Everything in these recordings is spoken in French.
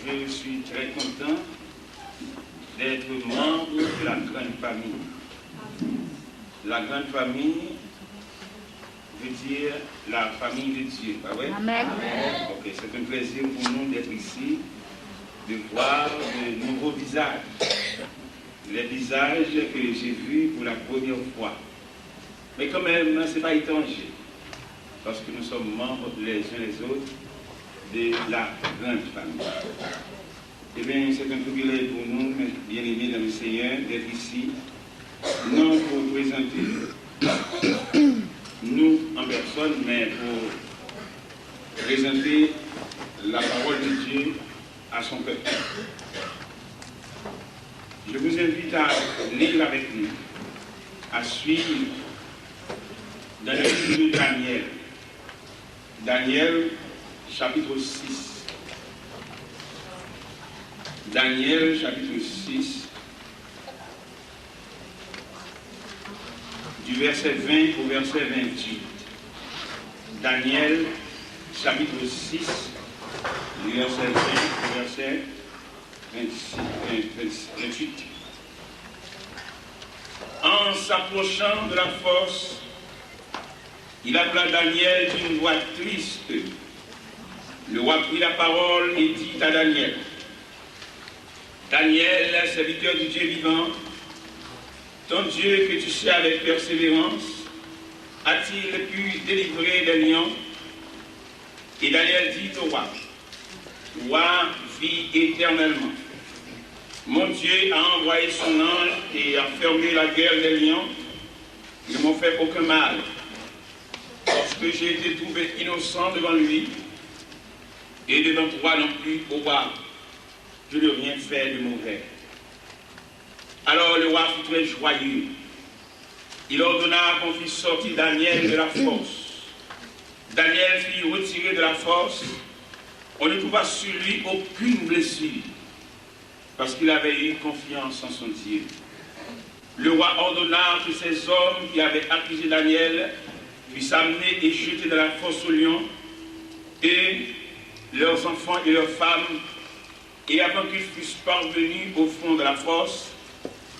je suis très content d'être membre de la grande famille. La grande famille veut dire la famille de Dieu, pas vrai? Amen. Ok, c'est un plaisir pour nous d'être ici, de voir de nouveaux visages. Les visages que j'ai vus pour la première fois. Mais quand même, ce n'est pas étranger, parce que nous sommes membres les uns les autres de la grande famille. Eh bien, c'est un privilège pour nous, bien-aimés dans le Seigneur, d'être ici, non pour présenter nous en personne, mais pour présenter la parole de Dieu à son peuple. Je vous invite à lire avec nous, à suivre dans le livre de Daniel. Daniel, chapitre 6. Daniel, chapitre 6, du verset 20 au verset 28. Daniel, chapitre 6, du verset 20 au verset 28. En s'approchant de la fosse, il appela Daniel d'une voix triste. Le roi prit la parole et dit à Daniel: Daniel, serviteur du Dieu vivant, ton Dieu que tu sais avec persévérance, a-t-il pu délivrer des lions? Et Daniel dit au roi: Roi, vis éternellement. Mon Dieu a envoyé son ange et a fermé la gueule des lions. Ils ne m'ont fait aucun mal. Lorsque j'ai été trouvé innocent devant lui, et devant toi non plus, au roi, je n'ai rien fait de mauvais. Alors le roi fut très joyeux. Il ordonna qu'on fît sortir Daniel de la fosse. Daniel fut retiré de la fosse. On ne trouva sur lui aucune blessure, parce qu'il avait eu confiance en son Dieu. Le roi ordonna que ces hommes qui avaient accusé Daniel puissent amener et jeter dans la fosse aux lions, et leurs enfants et leurs femmes, et avant qu'ils fussent parvenus au fond de la fosse,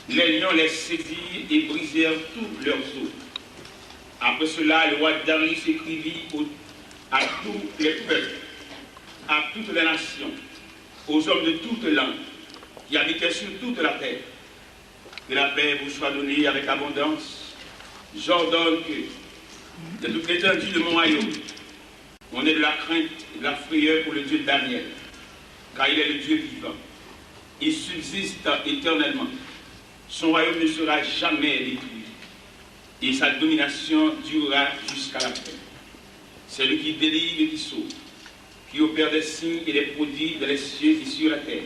les lions les saisirent et brisèrent tous leurs os. Après cela, le roi Darius écrivit à tous les peuples, à toutes les nations, aux hommes de toutes langues, qui habitaient sur toute la terre: que la paix vous soit donnée avec abondance. J'ordonne que, de toute l'étendue de mon royaume, on ait de la crainte et de la frayeur pour le Dieu de Daniel, car il est le Dieu vivant. Il subsiste éternellement. Son royaume ne sera jamais détruit, et sa domination durera jusqu'à la fin. C'est lui qui délivre et qui sauve, qui opère des signes et des prodiges dans les cieux et sur la terre.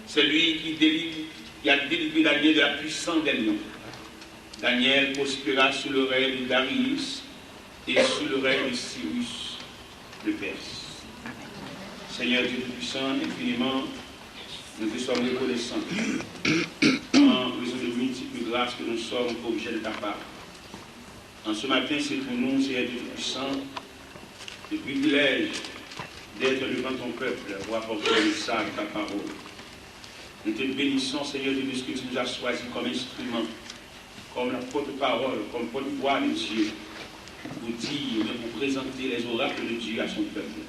C'est lui qui a délivré Daniel de la puissance des lions. Daniel prospéra sous le règne de Darius et sous le règne de Cyrus de Perse. Seigneur Dieu Tout-Puissant, infiniment, nous te sommes reconnaissants en raison de multiples grâces que nous sommes objet de ta part. En ce matin, c'est pour nous, Seigneur Dieu Tout-Puissant, le privilège d'être devant ton peuple pour apporter le message de ta parole. Nous te bénissons, Seigneur Dieu, de ce que tu nous as choisi comme instrument, comme la porte-parole, comme porte-voix de Dieu, pour dire, pour présenter les oracles de Dieu à son peuple.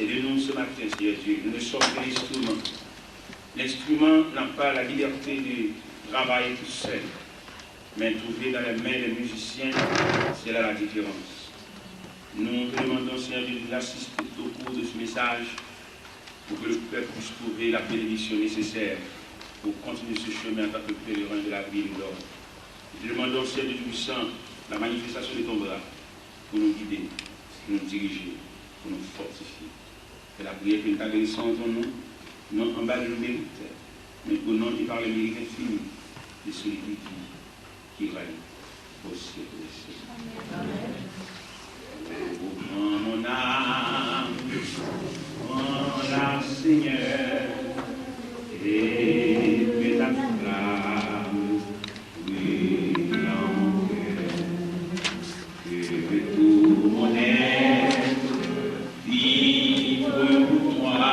Aidez-nous ce matin, Seigneur Dieu, nous ne sommes que l'instrument. L'instrument n'a pas la liberté de travailler tout seul, mais trouver dans les mains des musiciens, c'est là la différence. Nous te demandons, Seigneur Dieu, d'assister au cours de ce message, pour que le peuple puisse trouver la bénédiction nécessaire pour continuer ce chemin en tant que pèlerin de la vie de l'homme. Nous te demandons, Seigneur Dieu puissant, la manifestation de ton bras pour nous guider, pour nous diriger, pour nous fortifier. C'est la prière que nous t'adressons en ton nom, non en bas de nos mérites, mais au nom et par le mérite infini de celui qui règne au siècle des siècles. Oh, mon âme, mon Seigneur, et que ta flamme brille en cœur, que tout mon être vibre pour toi.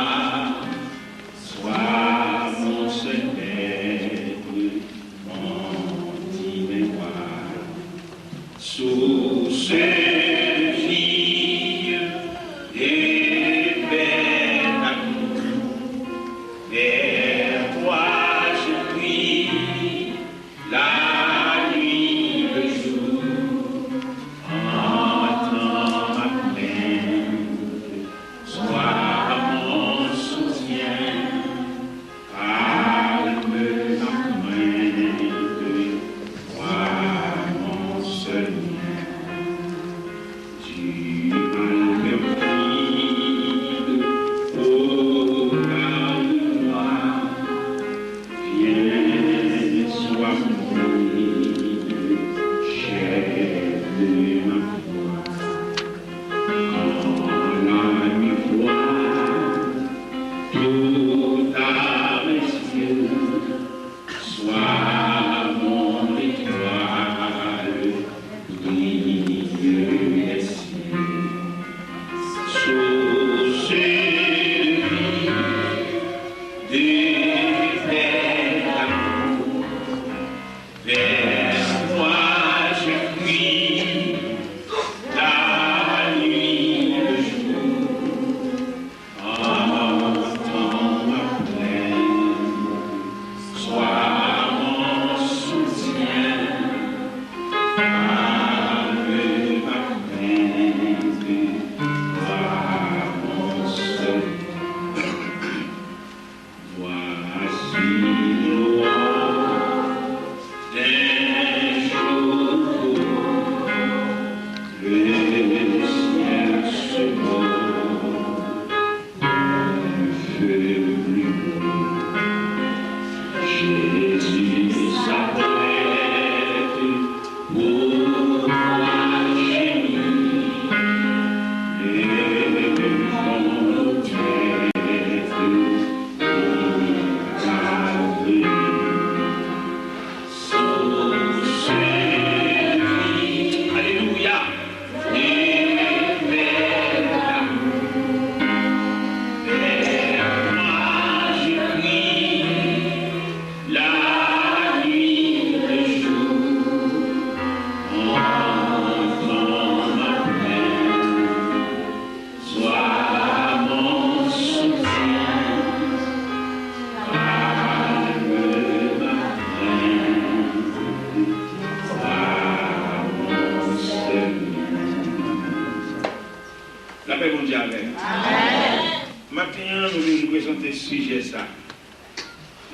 Amen. Maintenant, nous allons nous présenter ce sujet ça.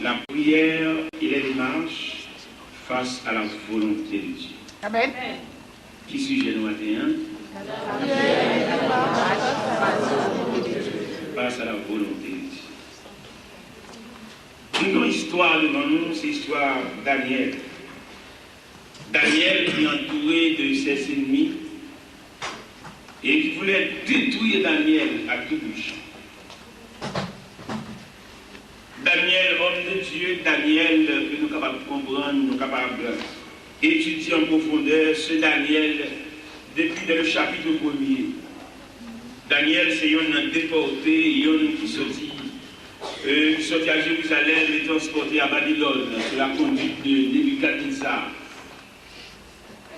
La prière et les démarches face à la volonté de Dieu. Amen. Qui sujet nous matin? Face à la volonté de Dieu. Une grande histoire devant nous, c'est l'histoire Daniel. Daniel qui est entouré de ses ennemis et qui voulait détruire Daniel à tout bout de champ. Daniel, homme de Dieu, Daniel, que nous sommes capables de comprendre, nous sommes capables d'étudier en profondeur ce Daniel depuis le chapitre 1er. Daniel, c'est un déporté, un qui sortit à Jérusalem et transporté à Babylone sous la conduite de Nebuchadnezzar.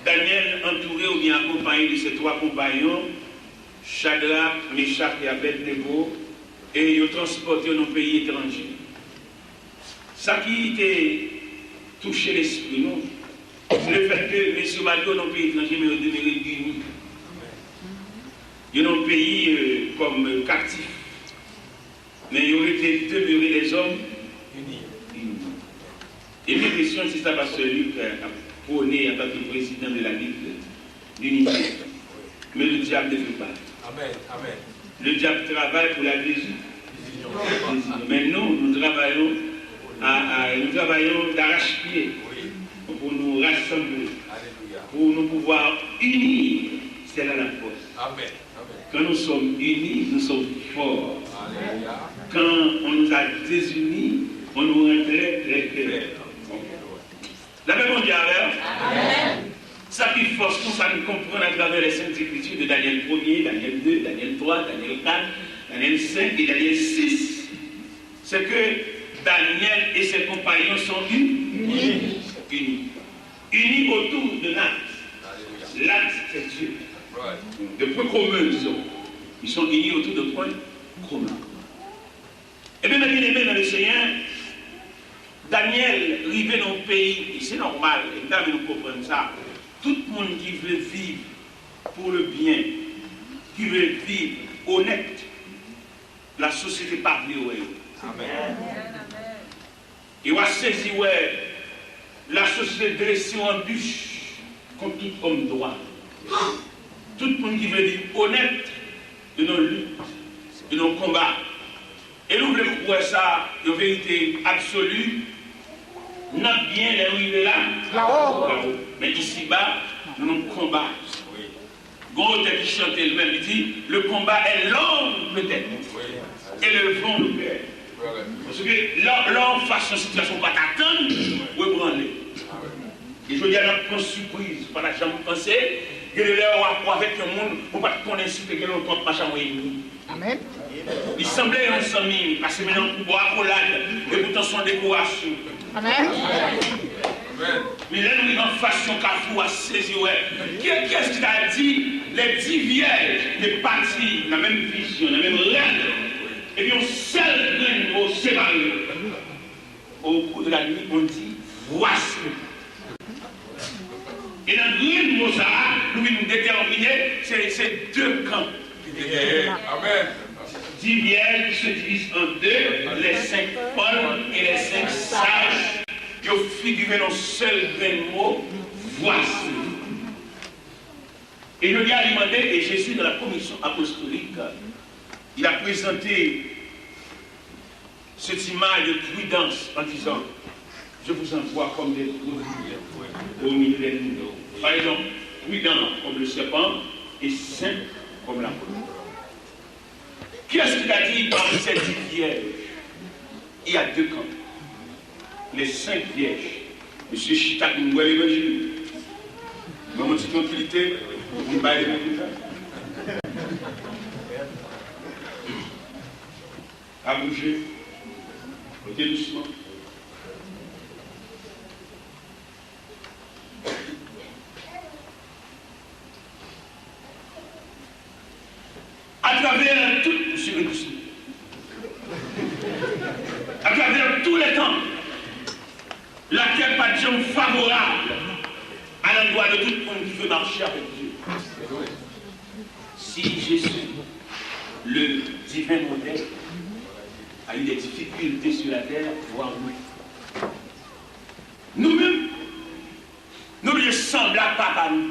Daniel, entouré ou bien accompagné de ses 3 compagnons, Shadrach, Meshach et Abednego, et ils ont transporté dans un pays étranger. Ça qui était touché l'esprit, non? C'est le fait que les Somaliens dans un pays étranger, mais ils ont demeuré unis. Ils ont un pays comme captif. Mais ils ont été demeurés les hommes unis. Et mes questions, c'est ça, parce que celui qui a prôné en tant que président de la Ligue d'unité. Mais le diable ne fait pas. Amen. Amen. Le diable travaille pour la division. Mais nous travaillons d'arrache-pied pour nous rassembler, pour nous pouvoir unir. C'est là la force. Amen. Quand nous sommes unis, nous sommes forts. Alléluia. Quand on nous a désunis, on nous rend très faibles. La paix mondiale. Amen. Ça qui force pour ça nous comprendre à travers les Saintes Écritures de Daniel 1er, Daniel 2, Daniel 3, Daniel 4, Daniel 5 et Daniel 6. C'est que Daniel et ses compagnons sont unis. Unis autour de l'acte. L'acte, c'est Dieu. De points communs, ils sont unis autour de points communs. Et bien, mes bien-aimés dans le Seigneur, Daniel arrivé dans le pays, et c'est normal, et nous comprenons ça. Tout le monde qui veut vivre pour le bien, qui veut vivre honnête, la société pas venir. Amen. Il va saisir la société dressée en bûche comme tout homme droit. Tout le monde qui veut vivre honnête de nos luttes, de nos combats. Et nous voulons croire ça, une vérité absolue. Notre bien est arrivé là-haut. Mais ici-bas, nous combattons. Gauthier qui chantait le même, il dit, le combat est long peut-être. Et le vent nous perd. Parce que l'homme face à une situation pas t'attendre, ou ébranler. Et je dis à notre grande surprise, pas la jamais pensé, que le leur avec le monde, pour pas qu'on insulte que l'on compte machin ou ennemi. Amen. Il semblait un sami, parce que maintenant on boit accolade, et pourtant son décoration. Amen. Mais là, nous en façon Carrefour à saisir. Qu'est-ce qu'il a dit? Les 10 vierges des partis, la même vision, la même règle. Et puis on seul grain au séparé. Au cours de la nuit, on dit voici. Et dans le grain de Mozart, nous nous déterminer, c'est 2 camps. Amen. 10 vierges qui se divisent en 2, les 5 folles et les 5 sages. Qui ont figuré dans le seul grain de mot, voici. Et je lui ai alimenté, et Jésus, dans la commission apostolique, il a présenté cette image de prudence en disant, je vous envoie comme des trous au milieu des loups. Par exemple, prudent comme le serpent et saint comme la poule. Qu'est-ce qu'il a dit parmi ces 10 vierges? Il y a 2 camps. Les 5 vierges. Monsieur Chita qui nous voit l'évangile. Dans mon petite tranquillité, vous me baillez l'évangile. À bouger. Côté doucement. À travers tout, monsieur doucement. À travers tous les temps, laquelle pas de gens favorables à l'endroit de tout le monde qui veut marcher avec Dieu. Si Jésus le divin modèle a eu des difficultés sur la terre, voire nous. Nous-mêmes, nous lui semblons pas à nous.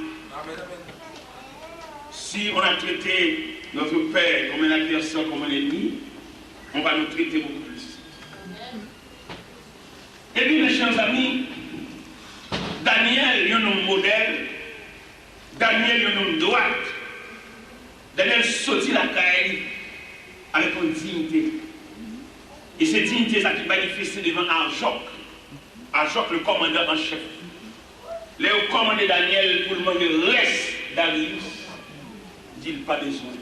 Si on a traité notre père comme un adversaire, comme un ennemi, on va nous traiter beaucoup plus. Et puis, mes chers amis, Daniel, il y a un modèle. Daniel, il y a un droite. Daniel sortit la caille avec une dignité. Et cette dignité, ça qui manifestait devant Arjoc. Arjoc, le commandant en chef. Léo commandé Daniel pour le manger le reste d'Arius. Il dit, pas besoin.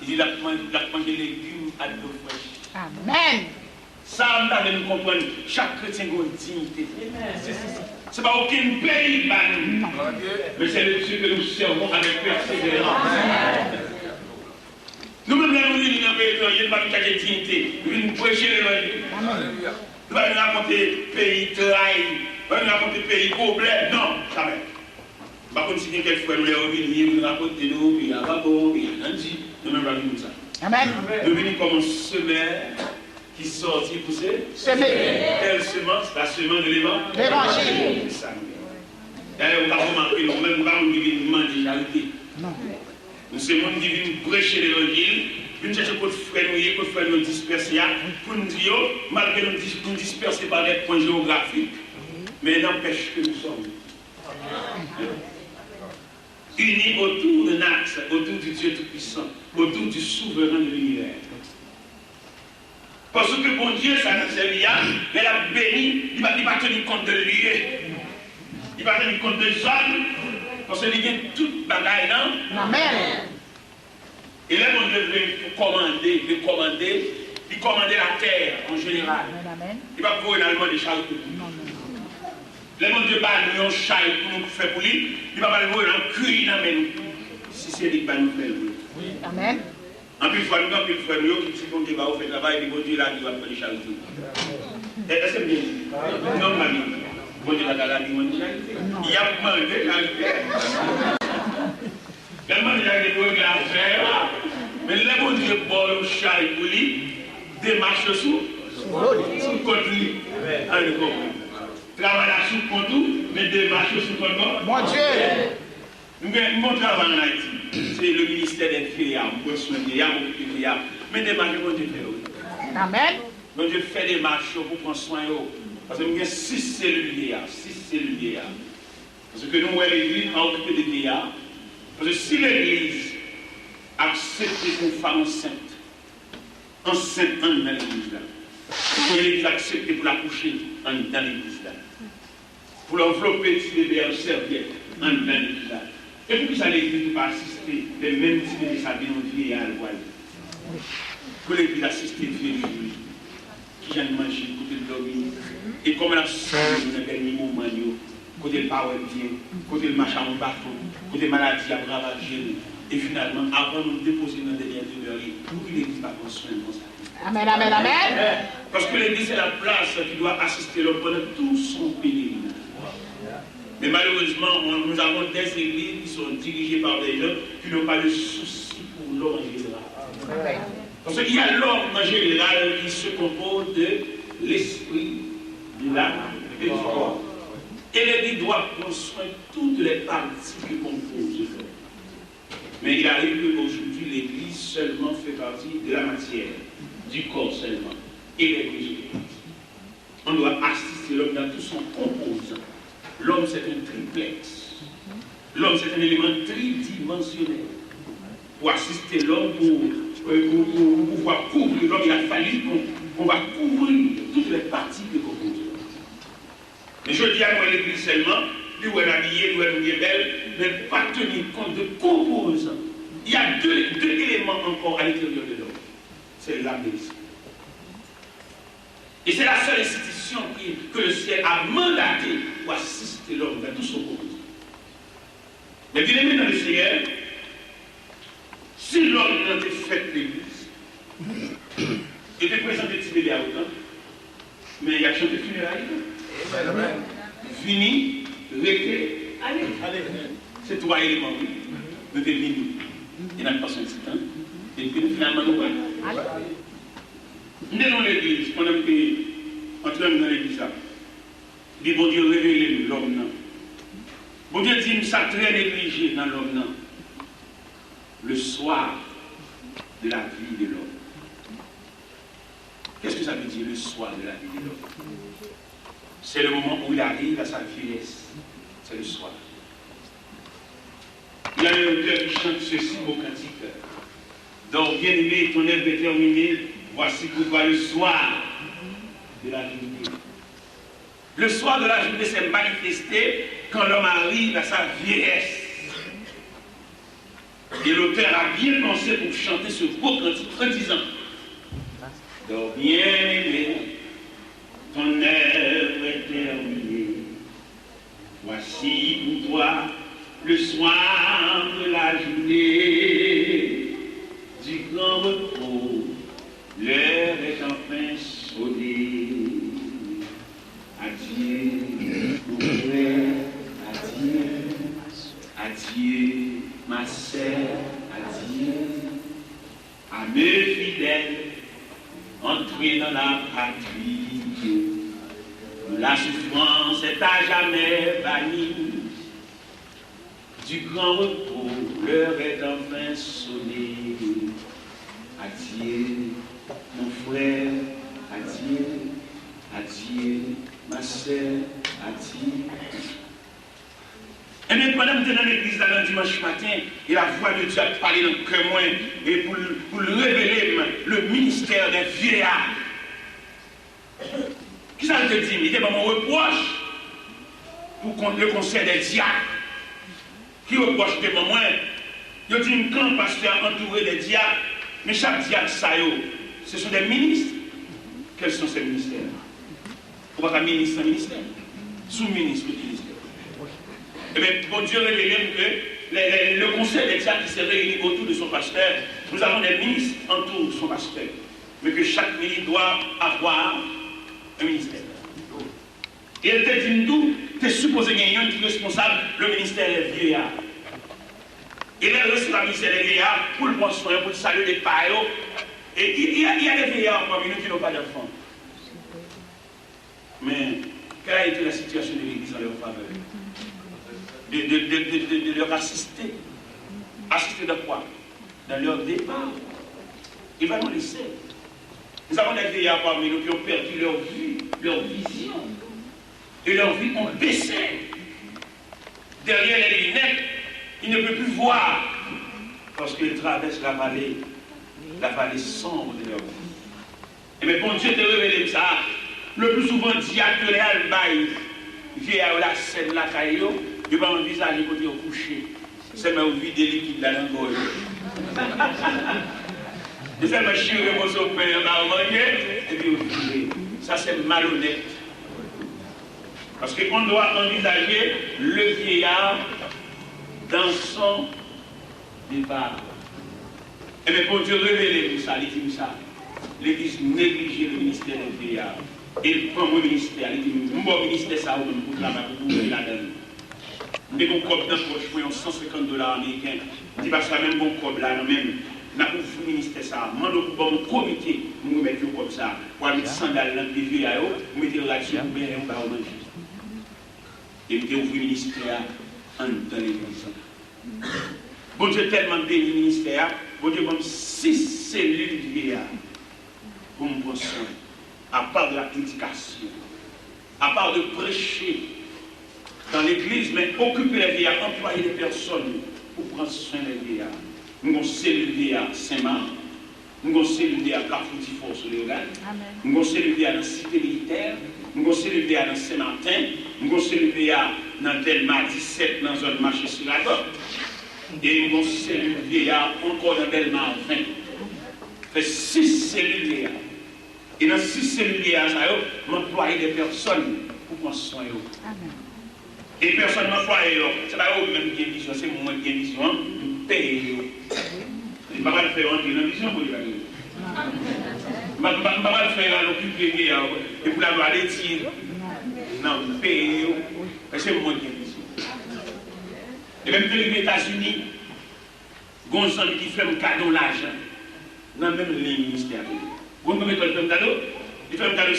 Il dit, il a mangé les légumes à l'eau fraîche. Amen. Ça, on doit nous comprendre. Chaque chrétien a une dignité. Ce n'est pas aucun pays, mais c'est le Dieu que nous servons avec persévérance. Nous-mêmes, nous venons dans le pays étranger, nous avons une dignité. Nous venons prêcher l'évangile. Nous allons raconter pays trahi, nous allons raconter pays problème. Non, jamais. Par contre, si quelqu'un fait nous les revenir, nous raconter nous, puis il y a Babo, puis il y a Nandi, nous-mêmes, nous allons ça. Amen. Nous venons comme un semeur qui sortit pousser. Semer. Quelle semence? La semence de l'évangile. C'est ça. D'ailleurs, on va remarquer, nous-mêmes, nous allons vivre une charité. Non. Nous sommes gens qui viennent prêcher l'évangile, nous cherchons pour frères nous disperser, pour nous dire, malgré nous disperser par des points géographiques, mais n'empêche que nous sommes unis autour d'un axe, autour du Dieu Tout-Puissant, autour du souverain de l'univers. Parce que bon Dieu, ça nous sert bien, mais il a béni, il ne va pas tenir compte de lui. Il va tenir compte de zone, parce qu'il y a toute bagaille, non? Amen. Et là, on devrait commander la terre en général. Amen. Il va pouvoir également des charges pour nous. Là, mon Dieu, nous un chai pour nous faire pour lui, il va pas le voir en cuit dans nous. Si c'est lui qui va nous faire. Amen. En plus, il faut nous qui dit qu'on va faire le travail, et bon Dieu, là, il va faire les charges. Est-ce que c'est bien? Non, mamie. Bon Dieu, là, il y a demandé la terre. Tellement il y a des trucs à faire, mais les bon Dieu, bon, chai pour lui, démarche sous contre lui. Travaille sous contre lui, mais démarche sous contre lui. Mon Dieu! Mon travail en Haïti, c'est le ministère des vieillards, pour soigner les vieillards, mais démarche, mon Dieu fait. Amen. Mon Dieu fait des marches pour prendre soin de eux. Parce que nous avons 6 cellules vieillards. Parce que nous, l'église a occupé des vieillards. Parce que si l'église accepte une femme enceinte dans l'église là, et l'église accepte pour la coucher dans l'église là, pour l'envelopper si bébé en serviette dans l'église là, et pour que ça l'église ne pas assister les mêmes types de s'habiller en vieillard à voile. Pour l'église assister vieux qui vient de manger, côté de dormir, et comme elle a suivi dans les derniers moments, côté le power bien, côté le machin en bâton, côté maladie à ravager, et finalement, avant de nous déposer dans des liens de leur vie, pour que l'église va prendre soin de ça. Amen, amen, amen. Parce que l'église est la place qui doit assister l'homme pendant tout son pèlerinage. Mais malheureusement, nous avons des églises qui sont dirigées par des gens qui n'ont pas de souci pour l'homme en général. Parce qu'il y a l'homme en général qui se compose de l'esprit, de l'âme et du corps. Et l'église doit prendre soin de toutes les parties qui composent le corps. Mais il arrive qu'aujourd'hui, l'église seulement fait partie de la matière, du corps seulement, et l'église. On doit assister l'homme dans tout son composant. L'homme, c'est un triplex. L'homme, c'est un élément tridimensionnel. Pour assister l'homme, pour pouvoir couvrir l'homme, il a fallu qu'on va couvrir toutes les parties qui composent l'homme. Mais je dis à moi, l'église seulement, lui où elle est habillée, lui où elle est belle, mais pas tenir compte de composants. Il y a deux éléments encore à l'intérieur de l'homme. C'est l'âme et l'esprit. Et c'est la seule institution que le ciel a mandaté pour assister l'homme dans tout son composant. Mais bien aimé dans le Seigneur, si l'homme n'a pas fait l'église, il était présenté petit bébé à autant, mais il a chanté funérailles. Fini, réglé, allez. C'est 3 éléments. Nous devons venir. Il n'a pas son petit temps. Et puis finalement, nous voyons. Nous sommes dans l'église, on a entré dans l'église. Il dit, bon Dieu, révélez l'homme. Bon Dieu dit, ça très négligé dans l'homme. Le soir de la vie de l'homme. Qu'est-ce que ça veut dire, le soir de la vie de l'homme? C'est le moment où il arrive à sa vieillesse. C'est le soir. Il y a un auteur qui chante ceci au cantique. Donc, bien aimé, ton œuvre est terminée. Voici pourquoi le soir de la journée. Le soir de la journée s'est manifesté quand l'homme arrive à sa vieillesse. Et l'auteur a bien pensé pour chanter ce beau cantique en disant: donc, bien aimé, ton œuvre est terminée. Voici pour toi le soir de la journée du grand repos. L'heure est enfin sonnée. Adieu, mon frère, adieu, adieu, ma sœur, adieu, à mes fidèles, entrez dans la patrie. La souffrance est à jamais bannie. Du grand repos, l'heure est enfin sonnée. Adieu, mon frère, adieu, adieu, ma sœur, adieu. Et bien, pendant que dans l'église le dimanche matin, et la voix de Dieu a parlé dans le cœur moi, et pour le révéler, le ministère des vieillards. Qui ça te dit? Il était dans mon reproche pour le conseil des diacres. Qui reproche de moi? Il dit quand le pasteur entouré des diacres, mais chaque diacre, ce sont des ministres. Quels sont ces ministères? Pourquoi pas ministre, ministère? Sous-ministre, ministère. Eh bien, bon Dieu révèle que le conseil des diacres qui s'est réuni autour de son pasteur, nous avons des ministres autour de son pasteur. Mais que chaque ministre doit avoir un ministère. Et elle te dit, nous, tu es supposé gagner un qui est responsable, le ministère des vieillards. Et là, le ministère des vieillards, pour le bon soin, pour le salut des paillots. Et il y a des vieillards parmi nous qui n'ont pas d'enfants. Mais, quelle a été la situation de l'Église en leur faveur? De leur assister. Assister de quoi? Dans leur départ. Il va nous laisser. Nous avons des vieillards parmi nous qui ont perdu leur vue, leur vision. Et leur vie ont baissé. Derrière les lunettes, ils ne peuvent plus voir. Parce qu'ils traversent la vallée sombre de leur vie. Et bien, bon Dieu te révèle ça. Le plus souvent, diacre de l'albaï, vieillard la scène, la caillou, il va envisager côté au coucher. C'est ma vie de liquide dans la gorge. Et ça m'a chiré mon sopère, m'a manger, et puis au coucher. Ça, c'est malhonnête. Parce qu'on doit envisager le vieillard dans son départ. Et bien, pour Dieu révéler tout ça, il dit ça. L'Église néglige le ministère des vieillards. Et il prend mon ministère, il dit, mon ministère, ça, pour la donne. Je vais vous dans le poche pour $150 américains. Je dis, parce que même bon cob là, même, je vais vous ministère ça. Je vais vous comité, nous mettre comme ça, pour mettre sandales dans les vieillards, vous mettez là-dessus, vous mettez un bar manger. Et vous ouvrir le ministère en dans l'église. Bon Dieu tellement béni le ministère, bon Dieu comme 6 cellules vieillards pour me prendre soin, à part de la prédication, à part de prêcher dans l'église, mais occuper les vieillards, employer les personnes pour prendre soin des vieillards. Nous avons cellule vieillard Saint-Marc, nous avons cellule vieillard Carrefour sur les Organes, nous avons cellule vieillard dans la cité militaire, nous avons cellule vieillard dans Saint-Martin, nous avons cellule vieillard dans Delma 17, dans la zone marché sur la côte. Et nous avons cellule vieillard encore dans Delma 20. Ça fait 6 cellules vieillards. Et dans 6 cellules vieillards, nous avons employé des personnes pour prendre soin d'eux. Et personne n'a employé d'eux. Ce n'est pas eux même qui ont vision, c'est moi qui ai vision, nous payons. Je ne vais pas le faire entrer dans la vision pour les gagner. Je ne vais pas le faire l'occuper et pour l'avoir aller tirer. Non, nous payons. C'est moi qui ai vision. Et même que les États-Unis, Gonzalo qui fait un cadeau l'argent. dans même les ministères. Vous me mettez le cadeau, il fait un cadeau $7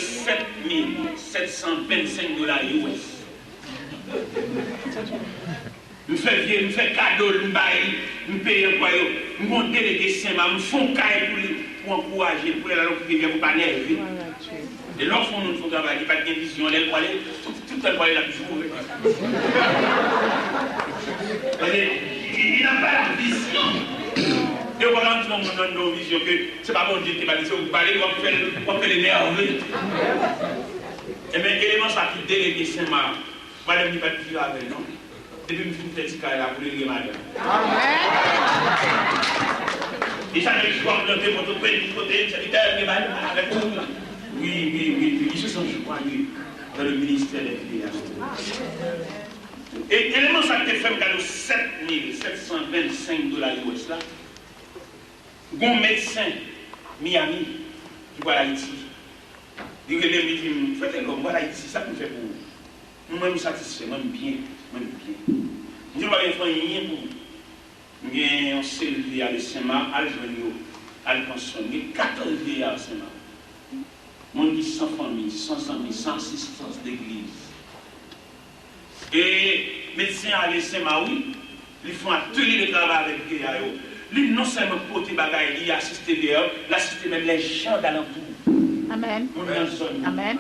725 US. Je fais cadeau, je paye un quoi, je monte délégué Saint-Ma, je fais un cahier pour encourager, pour aller à l'hôpital, pour ne pas nerver. Et l'enfant, nous faut travailler, pas de vision, tout le temps, il a toujours. Il n'a pas la vision. Et on va rentrer dans nos visions que c'est pas bon Dieu qui va dire, vous parlez, on va faire les nerveux. Et bien, élément ça qui délégué Saint-Ma, madame n'est pas de vivre avec, non? Et puis, je me fais un petit cas là pour les madame. Et ça, je dois planter mon côté, ça dit, madame, avec vous. Oui, ils se sont, je crois, dans le ministère des Filiations. Et élément ça qui fait un cadeau $7 725 US là. Un médecin Miami qui va à Haïti. Il me dit, faites comme moi Haïti, ça me fait pour vous. Moi, je suis satisfait, moi, bien. Je ne vais pas faire rien pour vous. Je vais un seul vieillard de Saint-Ma, à Joigno, à pension. Il y a 14 vieillards de Saint-Ma. Monde qui sans famille, sans amis, sans assistance d'église. Et médecins à Saint-Ma, oui, ils font atelier de travail avec les vieillards. Lui, non seulement porter bagaille, il assiste dehors, il assiste même les gens d'alentour. Amen. Amen.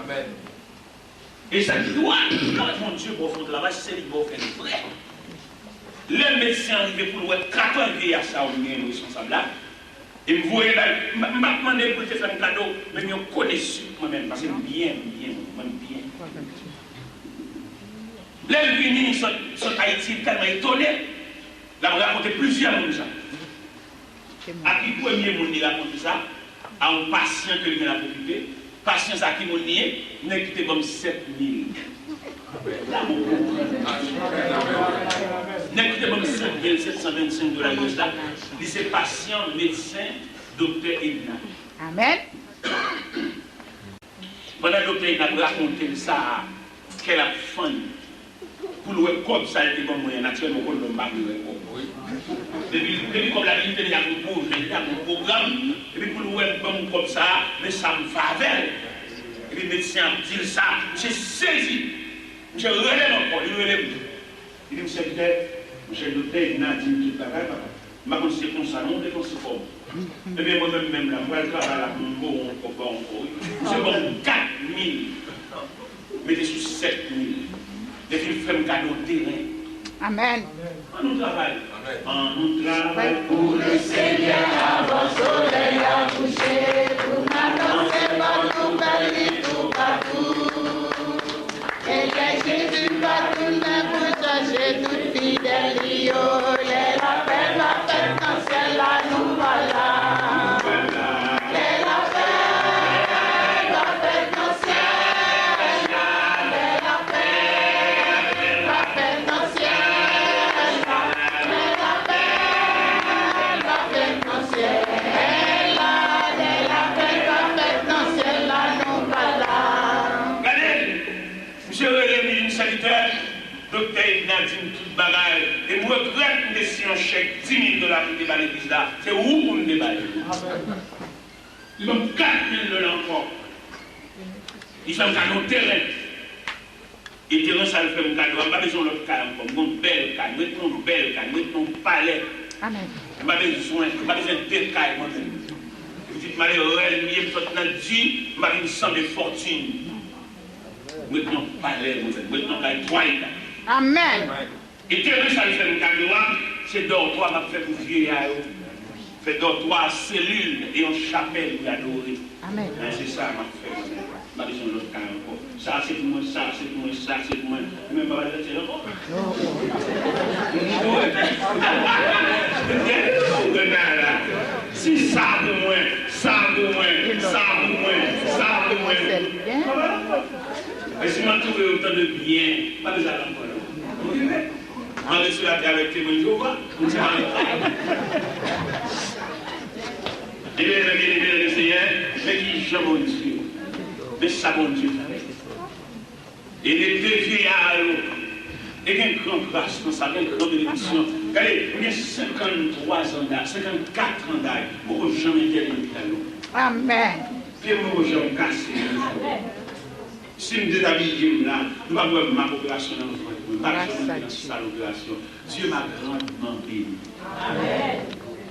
Et ça doit, quand mon Dieu va faire de la vache, c'est lui qui va faire le vrai. Les médecins arrivent pour le 14 vieillards, ça, on est responsable là. Et vous voyez là, je m'a demandé pour te faire un cadeau, mais je connais moi-même, parce que bien. Les venus sont Haïti tellement étonnés. Là, on a raconté plusieurs choses. À qui premier monde il a raconté ça? À un patient que lui a occupé. Patient à qui mon nié, il a quitté comme 7000. Il a quitté comme 725 $. C'est patient, médecin, docteur Edna. Amen. Pendant le docteur Edna raconté ça, qu'elle a faim. Pour le comme ça, il était comme moyen naturellement pour le bac. Depuis comme la vie, il y a un programme, et puis pour le comme ça, mais ça me favelle. Et puis le médecin dit ça, j'ai saisi, je relève encore, il relève. Il dit, monsieur le docteur, il m'a dit tout la bagaille, ma conséquence, ça non, des conséquences. Et bien moi-même, là, moi, je travaille là, mon encore. C'est bon 4000, mettez sous 7000. Des filles font un cadeau de terrain. Amen. On nous travaille. On nous travaille pour le Seigneur, avant le soleil à coucher, pour m'annoncer partout, tout partout. Et les Jésus partout, pour chercher toute fidèle, les la paix, dans ciel, là, nous voilà. Docteur Edna dit toute bagaille. Et moi, je regrette de si un chèque $10 000 pour déballer l'église là. C'est où pour nous déballer? Ils ont $4 000 encore. Ils sont dans nos terrains. Et terrain, ça le fait un cadeau. On n'a pas besoin de l'autre cadeau encore. Une belle cadeau, mettons une belle cadeau, mettons un palais. Amen. On n'a pas besoin de deux cadeaux. Vous dites, malheureux, il y a une 10, on va une somme de fortune. Mettons un palais, mettons un toile. Amen. Et terrain, ça le fait un cadeau. C'est dortoir qu'on fait pour vieillards. Fait dortoir, cellule et une chapelle pour adorer. Amen. C'est ça m'a fait. Ma besoin de l'autre cas encore. Ça c'est pour moi, ça c'est pour moi, ça c'est pour moi. Même pas la tête encore. Si ça pour moi, ça pour moi, ça pour moi, ça pour moi. Et si je trouve autant de bien, pas besoin d'encore. On est sur la terre avec témoin de Jéhovah. Et bien, le Seigneur, mais qui je mon Dieu. Mais ça, mon Dieu. Et les deux vieillards, et une grande grâce dans sa grande bénédiction. Regardez, il y a 53 ans d'âge, 54 ans d'âge, vous n'avez jamais été à l'hôpital. Amen. Puis vous n'avez jamais cassé. Si nous déshabillons là, nous allons voir ma population dans notre pays. Pas dans sa population. Dieu m'a grandement béni. Amen.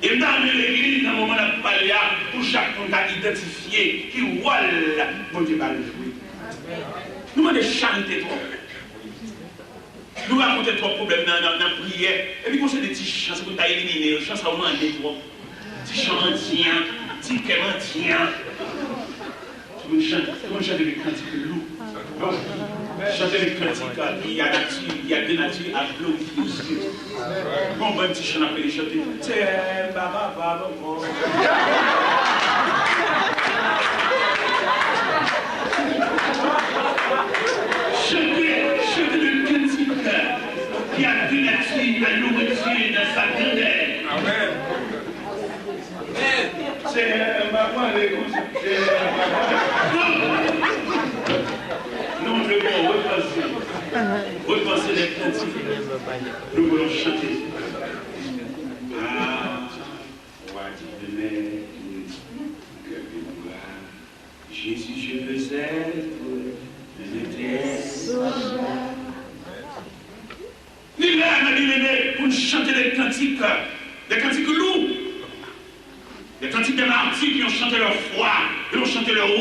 Et dans l'église, dans le moment où on a parlé, pour chaque monde à identifier qui rôle, bon Dieu va le jouer. Nous allons chanter trop. Nous raconter trop de problèmes dans la prière. Et puis, quand c'est des petits chants, c'est qu'on t'a éliminé. Les chants, ça va demander trop. Petits chants entiers, petits cœurs entiers. Tout le monde chante des cantiques de loup. Chanter des cantiques, il y a deux natures à glorifier Dieu. Bon, bon petit chant après les chanter. C'est baba, baba, bon. Chanter le cantique qui a deux natures à nourriture dans sa grandeur. Amen. C'est baba, les non, je vais repasser les cantiques. Nous voulons chanter. Ah, roi divin, Jésus, je veux être un éternel. Ni là, ma bien-aimée, pour chanter les cantiques loups, les cantiques des martyrs qui ont chanté leur foi, qui ont chanté leur